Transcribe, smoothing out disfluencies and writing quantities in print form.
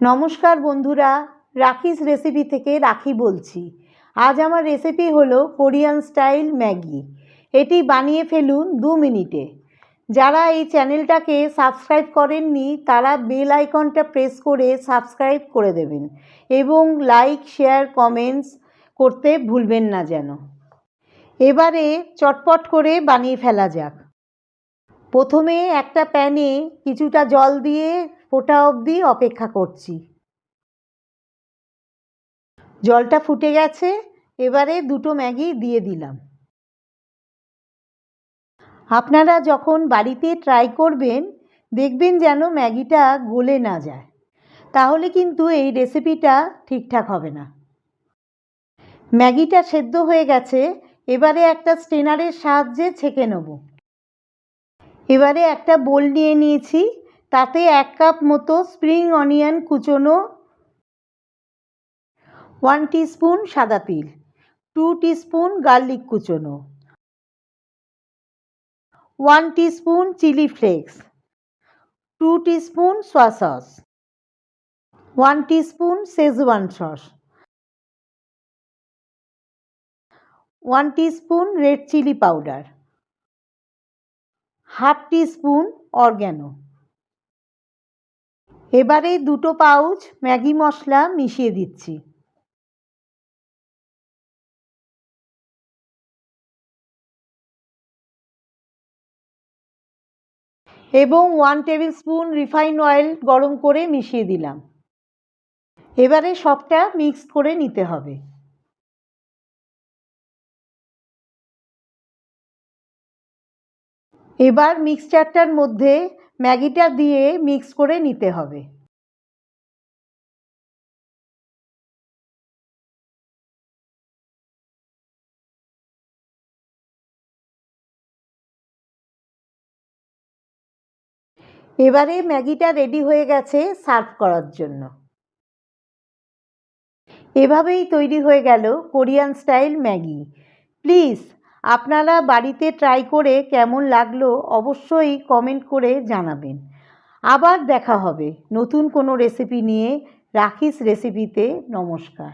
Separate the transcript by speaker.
Speaker 1: নমস্কার বন্ধুরা, রাখিস রেসিপি থেকে রাখি বলছি। আজ আমার রেসিপি হলো কোরিয়ান স্টাইল ম্যাগি। এটি বানিয়ে ফেলুন 2 মিনিটে। যারা এই চ্যানেলটাকে সাবস্ক্রাইব করেননি তারা বেল আইকনটা প্রেস করে সাবস্ক্রাইব করে দেবেন এবং লাইক, শেয়ার, কমেন্টস করতে ভুলবেন না যেন। এবারে চটপট করে বানিয়ে ফেলা যাক। প্রথমে একটা প্যানে কিছুটা জল দিয়ে ফোটা অবধি অপেক্ষা করছি। জলটা ফুটে গেছে, এবারে 2টো ম্যাগি দিয়ে দিলাম। আপনারা যখন বাড়িতে ট্রাই করবেন দেখবেন যেন ম্যাগিটা গলে না যায়, তাহলে কিন্তু এই রেসিপিটা ঠিকঠাক হবে না। ম্যাগিটা সেদ্ধ হয়ে গেছে, এবারে একটা স্ট্রেনারের সাহায্যে ছেঁকে নেব। এবারে একটা বোল নিয়ে নিয়েছি, তাতে 1 কাপ মতো স্প্রিং অনিয়ন কুচোনো, 1 টিস্পুন সাদা তিল, 2 টিস্পুন গার্লিক কুচোনো, 1 teaspoon chilli flakes, 2 teaspoon soya sauce, 1 teaspoon Schezwan sauce, 1 teaspoon red chilli powder, half teaspoon oregano. এবারে 2টো পাউচ ম্যাগি মশলা মিশিয়ে দিচ্ছি। এবং 1 টেবিল স্পুন রিফাইন অয়েল গরম করে মিশিয়ে দিলাম। এবারে সবটা মিক্স করে নিতে হবে। এবার মিক্সচারটার মধ্যে ম্যাগিটা দিয়ে মিক্স করে নিতে হবে। এবারে ম্যাগিটা রেডি হয়ে গেছে সার্ভ করার জন্য। এভাবেই তৈরি হয়ে গেল কোরিয়ান স্টাইল ম্যাগি। প্লিজ আপনারা বাড়িতে ট্রাই করে কেমন লাগলো অবশ্যই কমেন্ট করে জানাবেন। আবার দেখা হবে নতুন কোনো রেসিপি নিয়ে। রাখিস রেসিপিতে। নমস্কার।